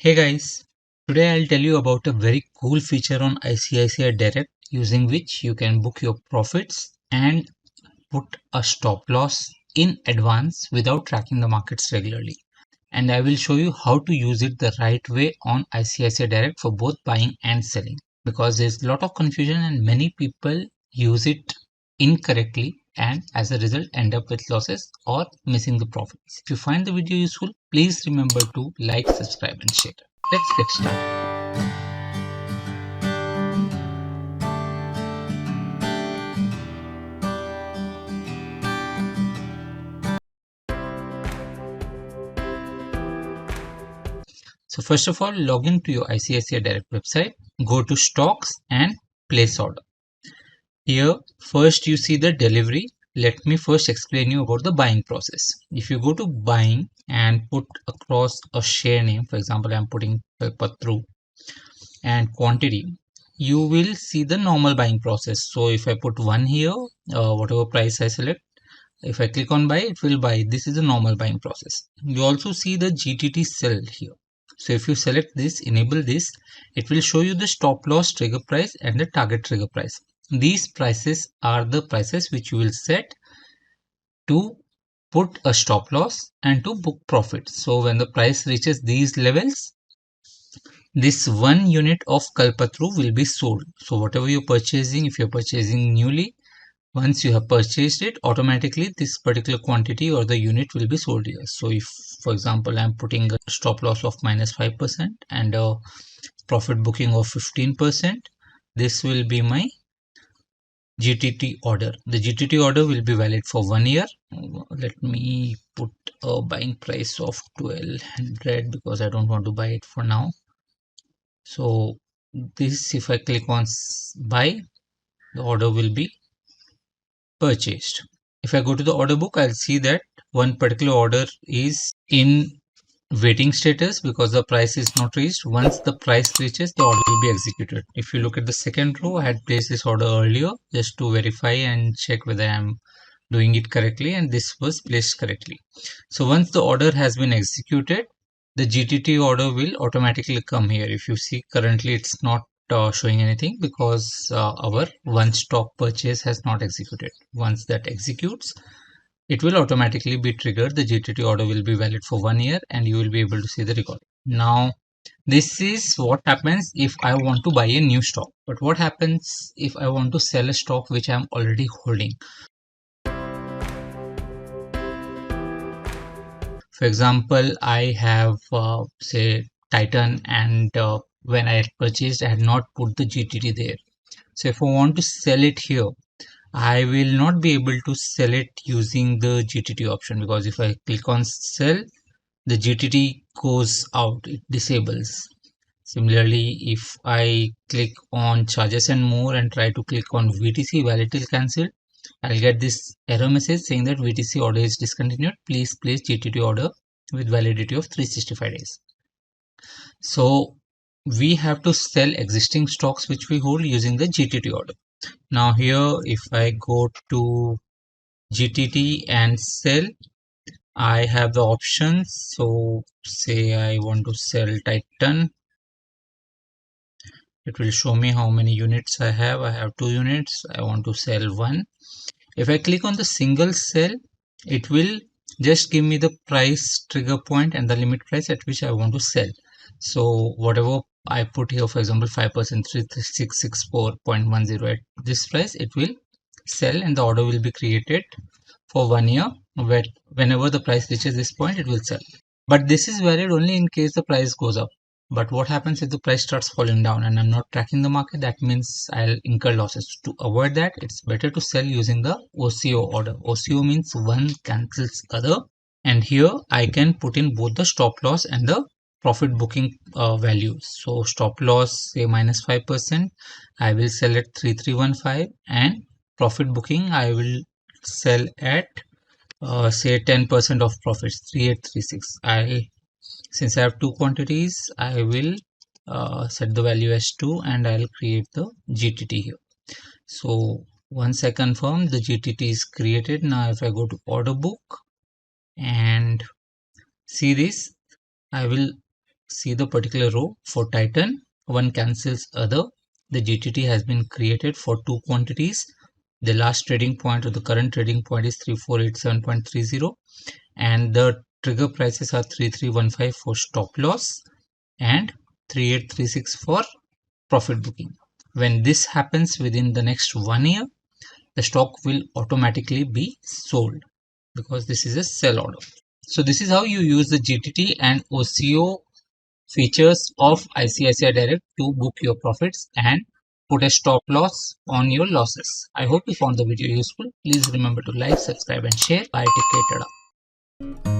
Hey guys, today I'll tell you about a very cool feature on ICICI Direct using which you can book your profits and put a stop loss in advance without tracking the markets regularly. And I will show you how to use it the right way on ICICI Direct for both buying and selling, because there's a lot of confusion and many people use it incorrectly and as a result end up with losses or missing the profits. If you find the video useful, please remember to like, subscribe and share. Let's get started. So first of all, log into your ICICI Direct website, go to stocks and place order. Here, first you see the delivery. Let me first explain you about the buying process. If you go to buying and put across a share name, for example, I'm putting Kalpatru and quantity, you will see the normal buying process. So if I put 1 here, whatever price I select, if I click on buy, it will buy. This is the normal buying process. You also see the GTT sell here. So if you select this, enable this, it will show you the stop loss trigger price and the target trigger price. These prices are the prices which you will set to put a stop loss and to book profit. So when the price reaches these levels, this 1 unit of Kalpatru will be sold. So whatever you're purchasing, if you're purchasing newly, once you have purchased it, automatically this particular quantity or the unit will be sold here. So if, for example, I'm putting a stop loss of -5% and a profit booking of 15%, this will be my GTT order. The GTT order will be valid for 1 year. Let me put a buying price of 1200 because I don't want to buy it for now. So this, if I click on buy, the order will be purchased. If I go to the order book, I'll see that one particular order is in waiting status because the price is not reached. Once the price reaches, the order will be executed. If you look at the second row, I had placed this order earlier just to verify and check whether I'm doing it correctly, and this was placed correctly. So once the order has been executed, the GTT order will automatically come here. If you see, currently it's not showing anything because our one stock purchase has not executed. Once that executes, it will automatically be triggered. The GTT order will be valid for 1 year and you will be able to see the record. Now, this is what happens if I want to buy a new stock. But what happens if I want to sell a stock which I'm already holding? For example, I have say Titan, and when I had purchased, I had not put the GTT there. So if I want to sell it here, I will not be able to sell it using the GTT option, because if I click on sell, the GTT goes out, it disables. Similarly, if I click on charges and more and try to click on VTC valid till cancelled, I'll get this error message saying that VTC order is discontinued. Please place GTT order with validity of 365 days. So we have to sell existing stocks which we hold using the GTT order. Now here, if I go to GTT and sell, I have the options. So say I want to sell Titan, it will show me how many units I have. I have 2 units. I want to sell 1. If I click on the single sell, it will just give me the price trigger point and the limit price at which I want to sell. So whatever I put here, for example 5%, 3664.10, at this price it will sell and the order will be created for 1 year. Whenever the price reaches this point, it will sell. But this is valid only in case the price goes up. But what happens if the price starts falling down and I'm not tracking the market? That means I'll incur losses. To avoid that, it's better to sell using the OCO order. OCO means one cancels other. And here I can put in both the stop loss and the profit booking values. So stop loss, say -5%, I will sell at 3315, and profit booking I will sell at say 10% of profits, 3836. Since I have 2 quantities, I will set the value as 2 and I'll create the GTT here. So once I confirm, the GTT is created. Now if I go to order book and see this, I will see the particular row for Titan, one cancels other. The GTT has been created for two quantities. The last trading point or the current trading point is 3487.30, and the trigger prices are 3315 for stop loss and 3836 for profit booking. When this happens within the next 1 year, the stock will automatically be sold because this is a sell order. So this is how you use the GTT and OCO features of ICICI Direct to book your profits and put a stop loss on your losses. I hope you found the video useful. Please remember to like, subscribe and share. Bye, take care, tada.